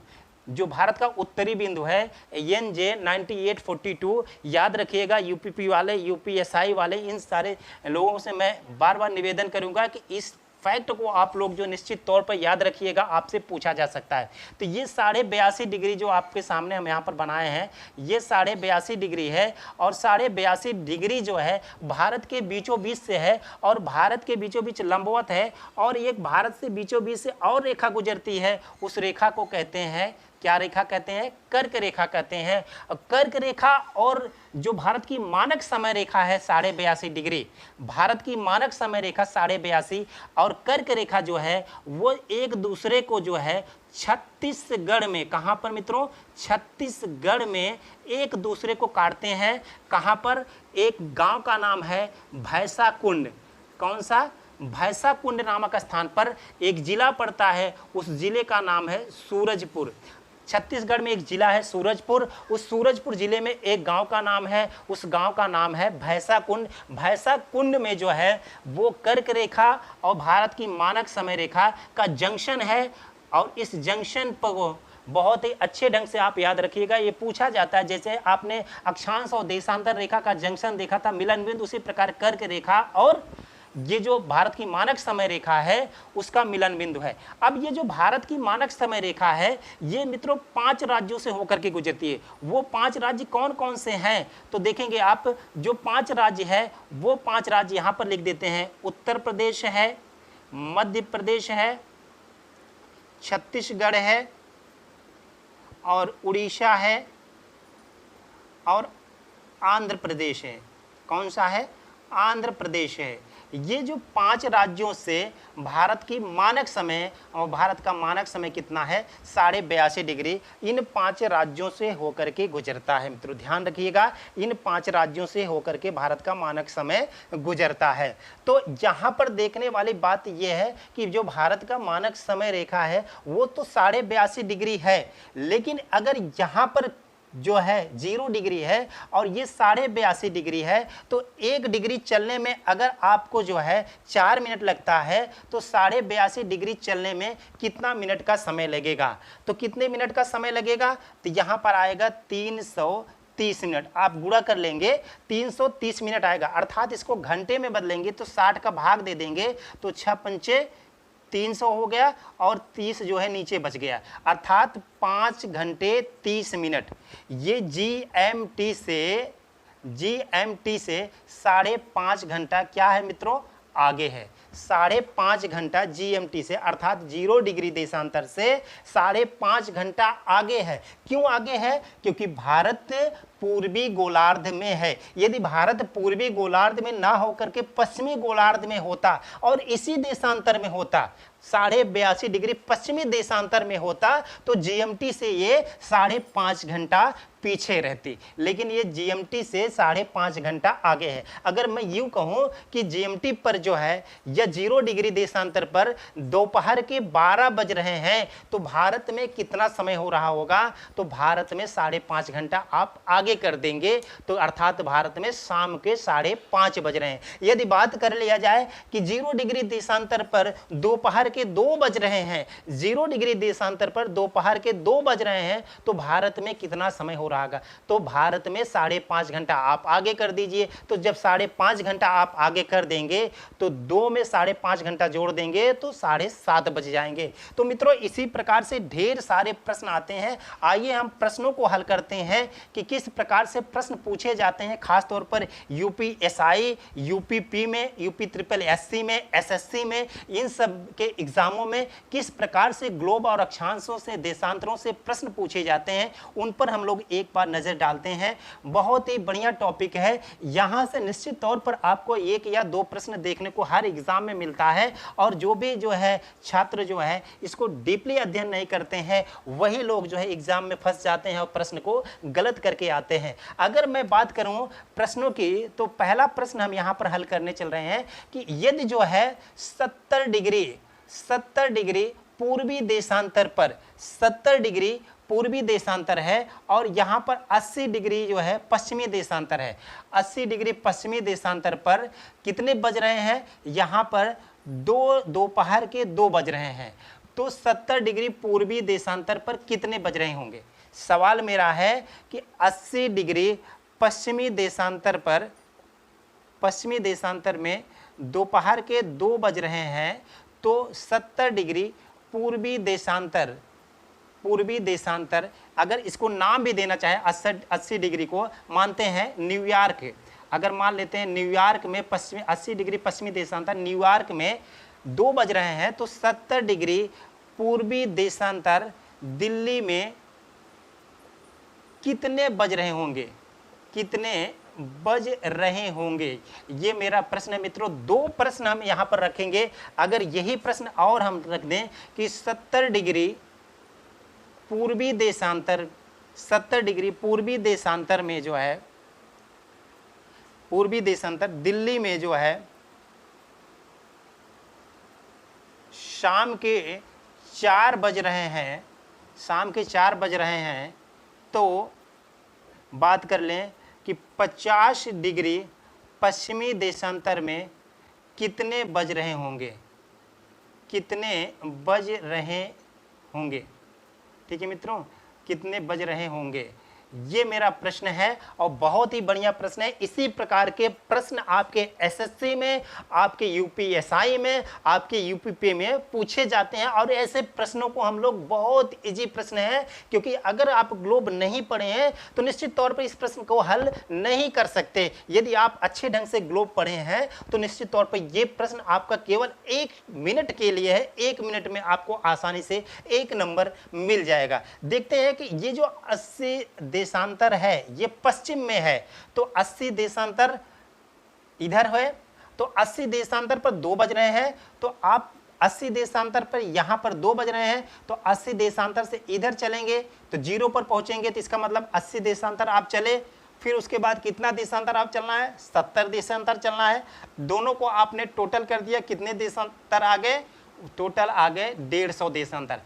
जो भारत का उत्तरी बिंदु है NJ 9842। याद रखिएगा, यूपीपी वाले, यूपीएसआई वाले, इन सारे लोगों से मैं बार बार निवेदन करूंगा कि इस फैक्ट को आप लोग जो निश्चित तौर पर याद रखिएगा, आपसे पूछा जा सकता है। तो ये 82.5 डिग्री जो आपके सामने हम यहाँ पर बनाए हैं, ये 82.5 डिग्री है। और 82.5 डिग्री जो है भारत के बीचों बीच से है, और भारत के बीचों बीच लंबवत है। और एक भारत से बीचों बीच से और रेखा गुजरती है, उस रेखा को कहते हैं, क्या रेखा कहते हैं? कर्क रेखा कहते हैं। कर्क रेखा और जो भारत की मानक समय रेखा है 82.5 डिग्री, भारत की मानक समय रेखा 82.5, और कर्क रेखा जो है वो एक दूसरे को जो है छत्तीसगढ़ में, कहाँ पर मित्रों? छत्तीसगढ़ में एक दूसरे को काटते हैं। कहाँ पर? एक गांव का नाम है भैंसा कुंड। कौन सा? भैंसा कुंड नामक स्थान पर एक जिला पड़ता है, उस जिले का नाम है सूरजपुर। छत्तीसगढ़ में एक जिला है सूरजपुर, उस सूरजपुर जिले में एक गांव का नाम है, उस गांव का नाम है भैंसा कुंड। भैंसा कुंड में जो है वो कर्क रेखा और भारत की मानक समय रेखा का जंक्शन है, और इस जंक्शन पर बहुत ही अच्छे ढंग से आप याद रखिएगा, ये पूछा जाता है जैसे आपने अक्षांश और देशांतर रेखा का जंक्शन देखा था मिलन बिंदु, उसी प्रकार कर्क रेखा और ये जो भारत की मानक समय रेखा है उसका मिलन बिंदु है। अब ये जो भारत की मानक समय रेखा है ये मित्रों 5 राज्यों से होकर के गुजरती है। वो 5 राज्य कौन कौन से हैं तो देखेंगे आप, जो 5 राज्य है वो 5 राज्य यहाँ पर लिख देते हैं। उत्तर प्रदेश है, मध्य प्रदेश है, छत्तीसगढ़ है और उड़ीसा है और आंध्र प्रदेश है। कौन सा है? आंध्र प्रदेश है। ये जो 5 राज्यों से भारत की मानक समय, और भारत का मानक समय कितना है 82.5 डिग्री, इन 5 राज्यों से होकर के गुजरता है। मित्रों ध्यान रखिएगा, इन 5 राज्यों से होकर के भारत का मानक समय गुजरता है। तो यहाँ पर देखने वाली बात यह है कि जो भारत का मानक समय रेखा है वो तो 82.5 डिग्री है, लेकिन अगर यहाँ पर जो है 0 डिग्री है और ये 82.5 डिग्री है, तो 1 डिग्री चलने में अगर आपको जो है 4 मिनट लगता है तो 82.5 डिग्री चलने में कितना मिनट का समय लगेगा? तो कितने मिनट का समय लगेगा? तो यहाँ पर आएगा 330 मिनट। आप गुणा कर लेंगे 330 मिनट आएगा, अर्थात इसको घंटे में बदलेंगे तो 60 का भाग दे देंगे तो 6 पंचे 300 हो गया और 30 जो है नीचे बच गया, अर्थात 5 घंटे 30 मिनट। ये GMT से 5.5 घंटा क्या है मित्रों? आगे है। 5.5 घंटा GMT से, अर्थात 0 डिग्री देशांतर से 5.5 घंटा आगे है। क्यों आगे है? क्योंकि भारत पूर्वी गोलार्ध में है। यदि भारत पूर्वी गोलार्ध में ना होकर के पश्चिमी गोलार्ध में होता और इसी देशांतर में होता, 82.5 डिग्री पश्चिमी देशांतर में होता, तो GMT से ये 5.5 घंटा पीछे रहती, लेकिन ये GMT से 5.5 घंटा आगे है। अगर मैं यूं कहूं कि GMT पर जो है या 0 डिग्री देशांतर पर दोपहर के 12 बज रहे हैं, तो भारत में कितना समय हो रहा होगा? तो भारत में 5.5 घंटा आप आगे कर देंगे, तो अर्थात भारत में शाम के 5:30 बज रहे हैं। यदि बात कर लिया जाए कि 0 डिग्री देशांतर पर दोपहर के 2 बज रहे हैं, 0 डिग्री देशांतर पर दोपहर के 2 बज रहे हैं, तो भारत में कितना समय हो रहा होगा? तो भारत में 5.5 घंटा आप आगे कर दीजिए। तो जब 5.5 घंटा आप आगे कर देंगे तो 2 में 5.5 घंटा जोड़ देंगे तो 7:30 बज जाएंगे। तो मित्रों इसी प्रकार से ढेर सारे प्रश्न आते हैं। आइए हम प्रश्नों को हल करते हैं कि किस प्रकार से प्रश्न पूछे जाते हैं, खासतौर पर UPSI, UPP में, UPSSSC में, SSC में, इन सब के एग्जामों में किस प्रकार से ग्लोब और अक्षांशों से, देशांतरों से प्रश्न पूछे जाते हैं, उन पर हम लोग एक बार नजर डालते हैं। बहुत ही बढ़िया टॉपिक है। यहां से निश्चित तौर पर आपको 1 या 2 प्रश्न देखने को हर एग्जाम में मिलता है, और जो भी जो है छात्र जो है इसको डीपली अध्ययन नहीं करते हैं वही लोग जो है एग्जाम में फंस जाते हैं और प्रश्न को गलत करके आते हैं। अगर मैं बात करूं प्रश्नों की, तो पहला प्रश्न हम यहां पर हल करने चल रहे हैं कि यदि जो है 70 डिग्री पूर्वी देशांतर पर, 70 डिग्री पूर्वी देशांतर है और यहाँ पर 80 डिग्री जो है पश्चिमी देशांतर है, 80 डिग्री पश्चिमी देशांतर पर कितने बज रहे हैं? यहाँ पर दोपहर के 2 बज रहे हैं। तो 70 डिग्री पूर्वी देशांतर पर कितने बज रहे होंगे? सवाल मेरा है कि 80 डिग्री पश्चिमी देशांतर पर, पश्चिमी देशांतर में दोपहर के 2 बज रहे हैं, तो 70 डिग्री पूर्वी देशांतर, अगर इसको नाम भी देना चाहे 80 डिग्री को मानते हैं न्यूयॉर्क, अगर मान लेते हैं न्यूयॉर्क में पश्चिमी 80 डिग्री पश्चिमी देशांतर न्यूयॉर्क में 2 बज रहे हैं, तो 70 डिग्री पूर्वी देशांतर दिल्ली में कितने बज रहे होंगे? कितने बज रहे होंगे? ये मेरा प्रश्न है मित्रों। 2 प्रश्न हम यहाँ पर रखेंगे। अगर यही प्रश्न और हम रख दें कि 70 डिग्री पूर्वी देशांतर, 70 डिग्री पूर्वी देशांतर में जो है, पूर्वी देशांतर दिल्ली में जो है शाम के 4 बज रहे हैं, शाम के 4 बज रहे हैं, तो बात कर लें कि 50 डिग्री पश्चिमी देशांतर में कितने बज रहे होंगे, कितने बज रहे होंगे। ठीक है मित्रों, कितने बज रहे होंगे, ये मेरा प्रश्न है और बहुत ही बढ़िया प्रश्न है। इसी प्रकार के प्रश्न आपके एसएससी में, आपके यूपीएसआई में, आपके यूपीपी में पूछे जाते हैं और ऐसे प्रश्नों को हम लोग बहुत इजी प्रश्न है, क्योंकि अगर आप ग्लोब नहीं पढ़े हैं तो निश्चित तौर पर इस प्रश्न को हल नहीं कर सकते। यदि आप अच्छे ढंग से ग्लोब पढ़े हैं तो निश्चित तौर पर यह प्रश्न आपका केवल 1 मिनट के लिए है, 1 मिनट में आपको आसानी से 1 नंबर मिल जाएगा। देखते हैं कि ये जो 80 देशांतर है ये पश्चिम में है, तो 80 देशांतर इधर है, तो 80 देशांतर पर 2 बज रहे हैं, तो आप 80 देशांतर पर यहां पर 2 बज रहे हैं, तो 80 देशांतर से इधर चलेंगे तो 0 पर पहुंचेंगे, तो इसका मतलब 80 देशांतर आप चले, फिर उसके बाद कितना देशांतर आप चलना है, 70 देशांतर चलना है। दोनों को आपने टोटल कर दिया, कितने देशांतर आ गए, टोटल आ गए 150 देशांतर।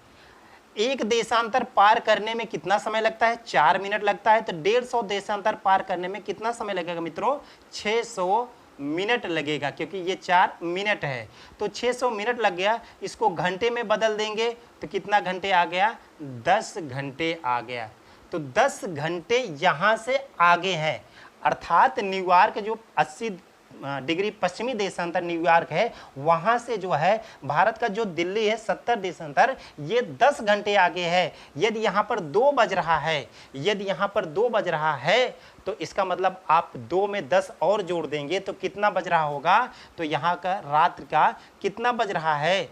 एक देशांतर पार करने में कितना समय लगता है, 4 मिनट लगता है, तो 150 देशांतर पार करने में कितना समय लगेगा मित्रों, 600 मिनट लगेगा, क्योंकि ये 4 मिनट है, तो 600 मिनट लग गया। इसको घंटे में बदल देंगे तो कितना घंटे आ गया, 10 घंटे आ गया। तो 10 घंटे यहां से आगे हैं, अर्थात न्यूयॉर्क जो 80 डिग्री पश्चिमी देशांतर न्यूयॉर्क है, वहां से जो है भारत का जो दिल्ली है 70 देशांतर, ये 10 घंटे आगे है। यदि यहां पर 2 बज रहा है, यदि यहां पर 2 बज रहा है, तो इसका मतलब आप 2 में 10 और जोड़ देंगे तो कितना बज रहा होगा, तो यहाँ का रात्र का कितना बज रहा है,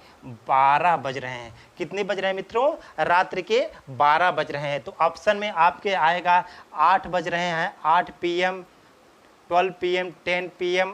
12 बज रहे हैं। कितने बज रहे हैं मित्रों, रात्रि के 12 बज रहे हैं। तो ऑप्शन में आपके आएगा 8 बज रहे हैं, 8 PM, 12 PM, 10 PM,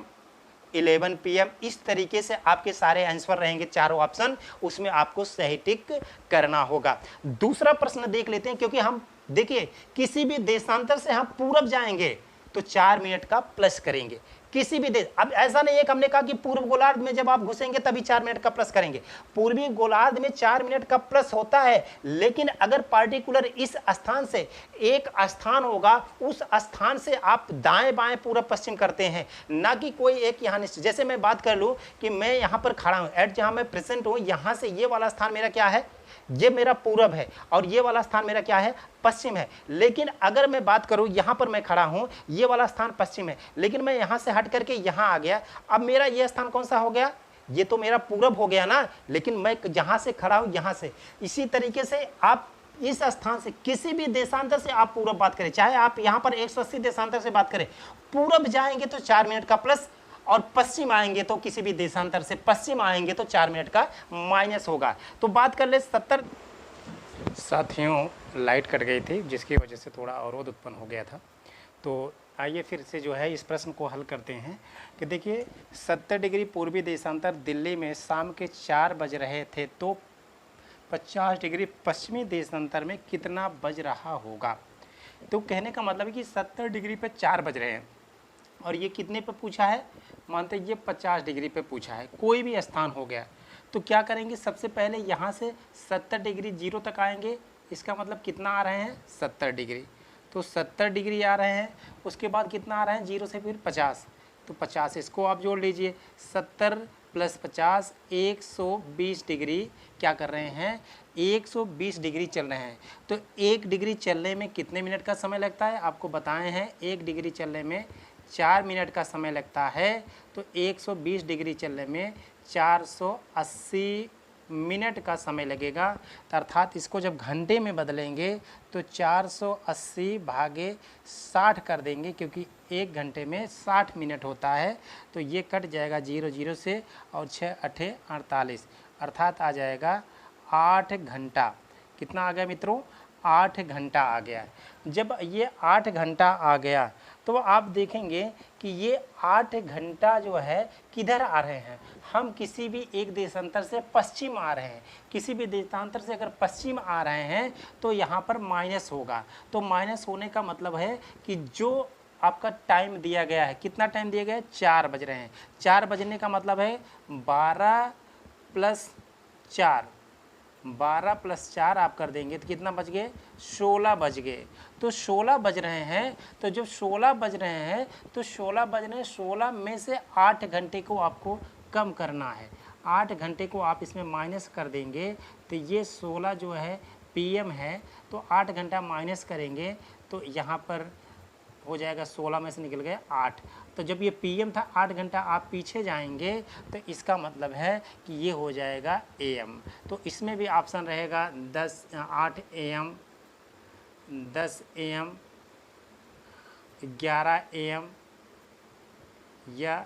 11 PM, इस तरीके से आपके सारे आंसर रहेंगे, चारों ऑप्शन, उसमें आपको सही टिक करना होगा। दूसरा प्रश्न देख लेते हैं, क्योंकि हम देखिए किसी भी देशांतर से हम पूरब जाएंगे तो 4 मिनट का प्लस करेंगे, किसी भी देश। अब ऐसा नहीं है कि हमने कहा कि पूर्व गोलार्ध में जब आप घुसेंगे तभी 4 मिनट का प्लस करेंगे, पूर्वी गोलार्ध में 4 मिनट का प्लस होता है, लेकिन अगर पार्टिकुलर इस स्थान से एक स्थान होगा, उस स्थान से आप दाएं बाएं पूरब पश्चिम करते हैं, ना कि कोई एक यहाँ निश्चित। जैसे मैं बात कर लूँ कि मैं यहाँ पर खड़ा हूँ, एट जहाँ मैं प्रेजेंट हूँ, यहाँ से ये वाला स्थान मेरा क्या है, ये मेरा पूरब है, और ये वाला स्थान मेरा क्या है, पश्चिम है। लेकिन अगर मैं बात करूं, यहां पर मैं खड़ा हूं, ये वाला स्थान पश्चिम है, लेकिन मैं यहां से हट करके यहां आ गया, अब मेरा ये स्थान कौन सा हो गया, ये तो मेरा पूरब हो गया ना, लेकिन मैं जहां से खड़ा हूं यहां से। इसी तरीके से आप इस स्थान से किसी भी देशांतर से आप पूरब बात करें, चाहे आप यहां पर 180 देशांतर से बात करें, पूरब जाएंगे तो 4 मिनट का प्लस, और पश्चिम आएंगे तो किसी भी देशांतर से पश्चिम आएंगे तो 4 मिनट का माइनस होगा। तो बात कर ले 70। साथियों, लाइट कट गई थी जिसकी वजह से थोड़ा अवरोध उत्पन्न हो गया था, तो आइए फिर से जो है इस प्रश्न को हल करते हैं कि देखिए 70 डिग्री पूर्वी देशांतर दिल्ली में शाम के 4 बज रहे थे, तो 50 डिग्री पश्चिमी देशांतर में कितना बज रहा होगा। तो कहने का मतलब है कि 70 डिग्री पे 4 बज रहे हैं, और ये कितने पे पूछा है, मानते ये 50 डिग्री पे पूछा है, कोई भी स्थान हो गया। तो क्या करेंगे, सबसे पहले यहाँ से 70 डिग्री 0 तक आएंगे, इसका मतलब कितना आ रहे हैं, 70 डिग्री, तो 70 डिग्री आ रहे हैं। उसके बाद कितना आ रहे हैं, 0 से फिर 50, तो 50 इसको आप जोड़ लीजिए, 70 + 50 120 डिग्री क्या कर रहे हैं, 120 डिग्री चल रहे हैं। तो 1 डिग्री चलने में कितने मिनट का समय लगता है, आपको बताए हैं 1 डिग्री चलने में 4 मिनट का समय लगता है, तो 120 डिग्री चलने में 480 मिनट का समय लगेगा। तो अर्थात इसको जब घंटे में बदलेंगे तो 480 भागे 60 कर देंगे, क्योंकि 1 घंटे में 60 मिनट होता है, तो ये कट जाएगा 0 से, और 6 × 8 = 48, अर्थात आ जाएगा 8 घंटा। कितना आ गया मित्रों, 8 घंटा आ गया। जब ये 8 घंटा आ गया तो आप देखेंगे कि ये 8 घंटा जो है किधर आ रहे हैं, हम किसी भी एक देशांतर से पश्चिम आ रहे हैं, किसी भी देशांतर से अगर पश्चिम आ रहे हैं तो यहाँ पर माइनस होगा। तो माइनस होने का मतलब है कि जो आपका टाइम दिया गया है, कितना टाइम दिया गया है, 4 बज रहे हैं, 4 बजने का मतलब है 12 + 4, 12 + 4 आप कर देंगे तो कितना बज गए, 16 बज गए। तो 16 बज रहे हैं, तो जब 16 बज रहे हैं तो 16 बज रहे हैं, 16 में से 8 घंटे को आपको कम करना है। 8 घंटे को आप इसमें माइनस कर देंगे तो ये 16 जो है PM है, तो 8 घंटा माइनस करेंगे तो यहाँ पर हो जाएगा 16 में से निकल गए 8। तो जब ये PM था 8 घंटा आप पीछे जाएंगे तो इसका मतलब है कि ये हो जाएगा AM। तो इसमें भी ऑप्शन रहेगा 8 AM, 10 AM, 11 AM या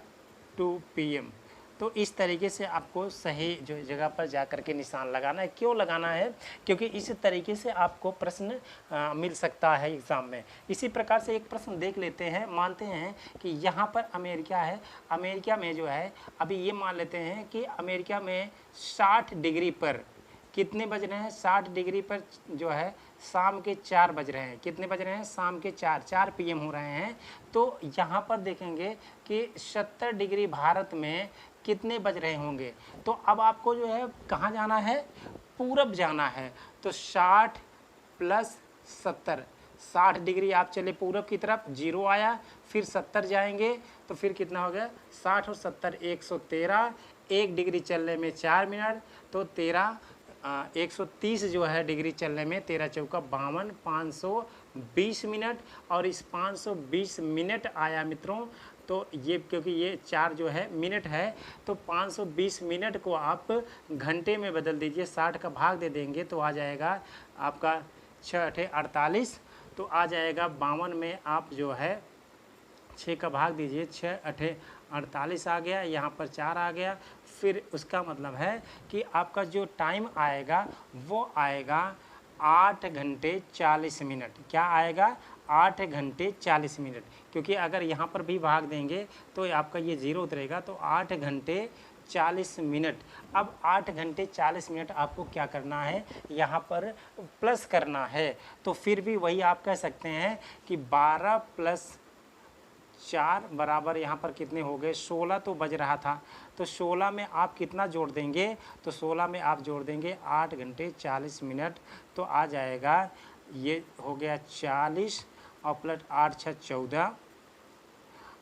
2 PM। तो इस तरीके से आपको सही जो जगह पर जा कर के निशान लगाना है। क्यों लगाना है? क्योंकि इस तरीके से आपको प्रश्न मिल सकता है एग्ज़ाम में। इसी प्रकार से एक प्रश्न देख लेते हैं। मानते हैं कि यहाँ पर अमेरिका है, अमेरिका में जो है अभी ये मान लेते हैं कि अमेरिका में 60 डिग्री पर कितने बज रहे हैं, 60 डिग्री पर जो है शाम के 4 बज रहे हैं। कितने बज रहे हैं? शाम के 4 PM हो रहे हैं। तो यहाँ पर देखेंगे कि 70 डिग्री भारत में कितने बज रहे होंगे। तो अब आपको जो है कहाँ जाना है, पूरब जाना है। तो 60 + 70, 60 डिग्री आप चले पूरब की तरफ, 0 आया, फिर 70 जाएंगे तो फिर कितना हो गया, 60 और 70 113, 1 डिग्री चलने में 4 मिनट, तो 130 जो है डिग्री चलने में 13 चौका 52, 520 मिनट। और इस 520 मिनट आया मित्रों, तो ये क्योंकि ये 4 जो है मिनट है, तो 520 मिनट को आप घंटे में बदल दीजिए, 60 का भाग दे देंगे तो आ जाएगा आपका 6 × 8 = 48, तो आ जाएगा 52 में आप जो है 6 का भाग दीजिए, 6 × 8 = 48 आ गया, यहाँ पर 4 आ गया। फिर उसका मतलब है कि आपका जो टाइम आएगा वो आएगा 8 घंटे 40 मिनट। क्या आएगा? 8 घंटे 40 मिनट। क्योंकि अगर यहाँ पर भी भाग देंगे तो आपका ये 0 उतरेगा, तो 8 घंटे 40 मिनट। अब 8 घंटे 40 मिनट आपको क्या करना है, यहाँ पर प्लस करना है। तो फिर भी वही आप कह सकते हैं कि 12 + 4 बराबर यहाँ पर कितने हो गए, 16 तो बज रहा था। तो 16 में आप कितना जोड़ देंगे, तो 16 में आप जोड़ देंगे 8 घंटे 40 मिनट, तो आ जाएगा ये हो गया 40 और प्लस 8 × 6 = 14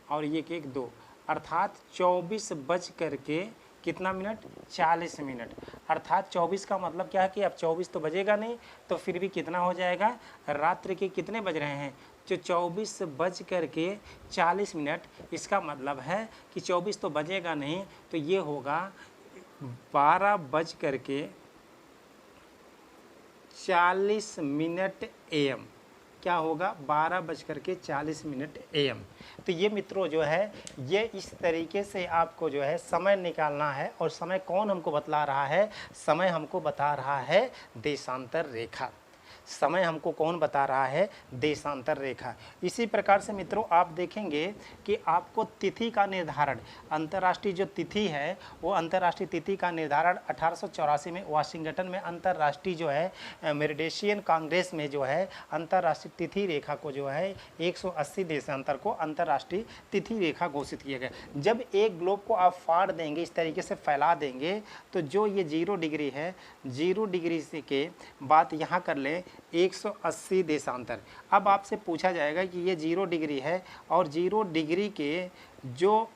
और ये 1 2, अर्थात 24 बज करके कितना मिनट, 40 मिनट। अर्थात 24 का मतलब क्या है कि अब 24 तो बजेगा नहीं, तो फिर भी कितना हो जाएगा, रात्रि के कितने बज रहे हैं, जो 24 बज करके 40 मिनट। इसका मतलब है कि 24 तो बजेगा नहीं, तो ये होगा 12 बज करके 40 मिनट AM। क्या होगा, 12 बज करके 40 मिनट AM। तो ये मित्रों जो है ये इस तरीके से आपको जो है समय निकालना है। और समय कौन हमको बतला रहा है, समय हमको बता रहा है देशांतर रेखा। समय हमको कौन बता रहा है, देशांतर रेखा। इसी प्रकार से मित्रों आप देखेंगे कि आपको तिथि का निर्धारण, अंतर्राष्ट्रीय जो तिथि है वो अंतर्राष्ट्रीय तिथि का निर्धारण 1884 में वाशिंगटन में अंतर्राष्ट्रीय जो है मेरिडियन कांग्रेस में जो है अंतर्राष्ट्रीय तिथि रेखा को जो है 180 देशांतर को अंतर्राष्ट्रीय तिथि रेखा घोषित किया गया। जब एक ग्लोब को आप फाड़ देंगे, इस तरीके से फैला देंगे, तो जो ये 0 डिग्री है, 0 डिग्री से के बात यहाँ कर लें 180 देशांतर। अब आपसे पूछा जाएगा कि ये 0 डिग्री है और 0 डिग्री के जो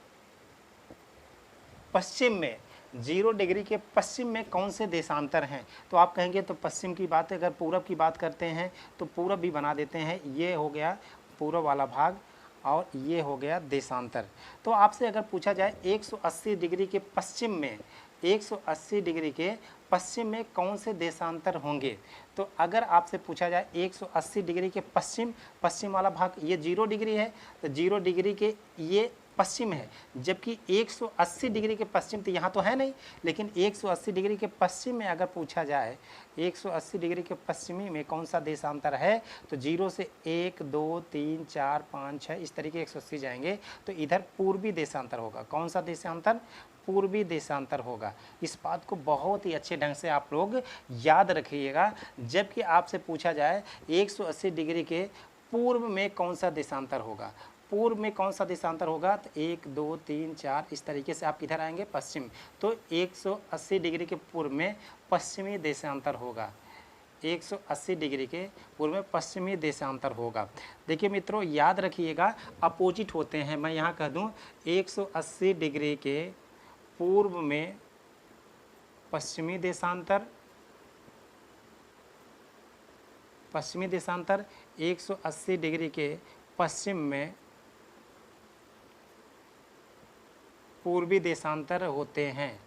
पश्चिम में, 0 डिग्री के पश्चिम में कौन से देशांतर हैं, तो आप कहेंगे तो पश्चिम की बात है, अगर पूरब की बात करते हैं तो पूरब भी बना देते हैं। ये हो गया पूरब वाला भाग और ये हो गया देशांतर। तो आपसे अगर पूछा जाए 180 डिग्री के पश्चिम में, 180 डिग्री के पश्चिम में कौन से देशांतर होंगे, तो अगर आपसे पूछा जाए 180 डिग्री के पश्चिम, पश्चिम वाला भाग ये 0 डिग्री है, तो 0 डिग्री के ये पश्चिम है। जबकि 180 डिग्री के पश्चिम तो यहाँ तो है नहीं, लेकिन 180 डिग्री के पश्चिम में अगर पूछा जाए 180 डिग्री के पश्चिमी में कौन सा देशांतर है, तो 0 से 1 2 3 4 5 6 इस तरीके 180 जाएंगे, तो इधर पूर्वी देशांतर होगा। कौन सा देशांतर, पूर्वी देशांतर होगा। इस बात को बहुत ही अच्छे ढंग से आप लोग याद रखिएगा। जबकि आपसे पूछा जाए 180 डिग्री के पूर्व में कौन सा देशांतर होगा, पूर्व में कौन सा देशांतर होगा, तो 1 2 3 4 इस तरीके से आप किधर आएंगे, पश्चिम। तो 180 डिग्री के पूर्व में पश्चिमी देशांतर होगा, 180 डिग्री के पूर्व में पश्चिमी देशांतर होगा। देखिए मित्रों याद रखिएगा अपोजिट होते हैं, मैं यहाँ कह दूँ 180 डिग्री के पूर्व में पश्चिमी देशांतर, पश्चिमी देशांतर, 180 डिग्री के पश्चिम में पूर्वी देशांतर होते हैं,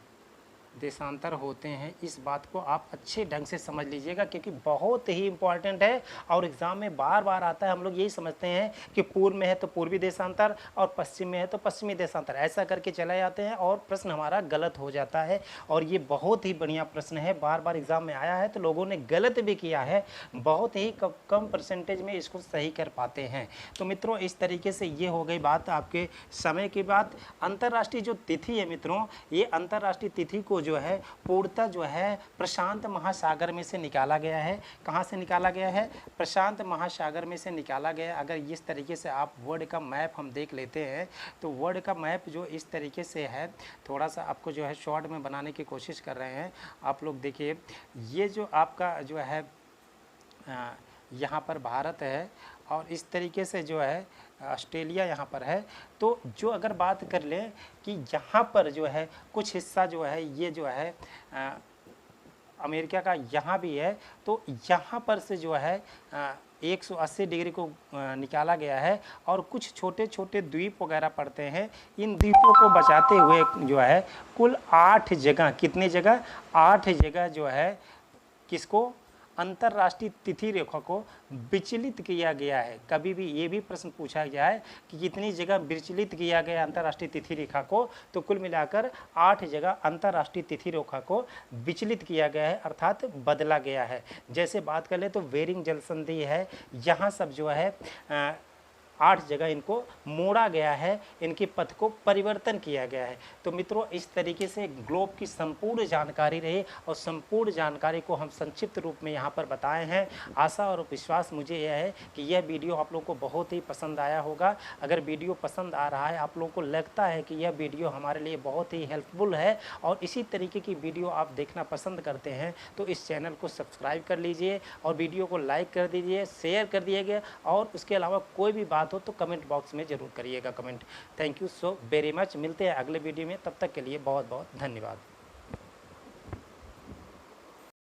देशांतर होते हैं। इस बात को आप अच्छे ढंग से समझ लीजिएगा क्योंकि बहुत ही इंपॉर्टेंट है और एग्जाम में बार बार आता है। हम लोग यही समझते हैं कि पूर्व में है तो पूर्वी देशांतर और पश्चिम में है तो पश्चिमी देशांतर, ऐसा करके चले जाते हैं और प्रश्न हमारा गलत हो जाता है। और ये बहुत ही बढ़िया प्रश्न है, बार बार एग्जाम में आया है तो लोगों ने गलत भी किया है, बहुत ही कम परसेंटेज में इसको सही कर पाते हैं। तो मित्रों इस तरीके से ये हो गई बात आपके समय की बात। अंतर्राष्ट्रीय जो तिथि है मित्रों, ये अंतर्राष्ट्रीय तिथि को जो है पूर्णतः जो है प्रशांत महासागर में से निकाला गया है। कहाँ से निकाला गया है, प्रशांत महासागर में से निकाला गया। अगर इस तरीके से आप वर्ल्ड का मैप हम देख लेते हैं तो वर्ल्ड का मैप जो इस तरीके से है, थोड़ा सा आपको जो है शॉर्ट में बनाने की कोशिश कर रहे हैं आप लोग। देखिए ये जो आपका जो है यहाँ पर भारत है और इस तरीके से जो है ऑस्ट्रेलिया यहाँ पर है। तो जो अगर बात कर लें कि यहाँ पर जो है कुछ हिस्सा जो है ये जो है अमेरिका का यहाँ भी है, तो यहाँ पर से जो है 180 डिग्री को निकाला गया है और कुछ छोटे छोटे द्वीप वगैरह पड़ते हैं। इन द्वीपों को बचाते हुए जो है कुल 8 जगह, कितनी जगह, 8 जगह जो है किसको, अंतर्राष्ट्रीय तिथि रेखा को विचलित किया गया है। कभी भी ये भी प्रश्न पूछा जाए कि कितनी जगह विचलित किया गया अंतर्राष्ट्रीय तिथि रेखा को, तो कुल मिलाकर 8 जगह अंतर्राष्ट्रीय तिथि रेखा को विचलित किया गया है, अर्थात बदला गया है। जैसे बात कर ले तो बेरिंग जल संधि है, यहाँ सब जो है 8 जगह इनको मोड़ा गया है, इनके पथ को परिवर्तन किया गया है। तो मित्रों इस तरीके से ग्लोब की संपूर्ण जानकारी रही और संपूर्ण जानकारी को हम संक्षिप्त रूप में यहाँ पर बताए हैं। आशा और विश्वास मुझे यह है कि यह वीडियो आप लोगों को बहुत ही पसंद आया होगा। अगर वीडियो पसंद आ रहा है, आप लोगों को लगता है कि यह वीडियो हमारे लिए बहुत ही हेल्पफुल है और इसी तरीके की वीडियो आप देखना पसंद करते हैं, तो इस चैनल को सब्सक्राइब कर लीजिए और वीडियो को लाइक कर दीजिए, शेयर कर दिएगा और उसके अलावा कोई भी बात हो तो कमेंट बॉक्स में ज़रूर करिएगा comment. Thank you so very much. मिलते हैं अगले वीडियो में, तब तक के लिए बहुत बहुत धन्यवाद।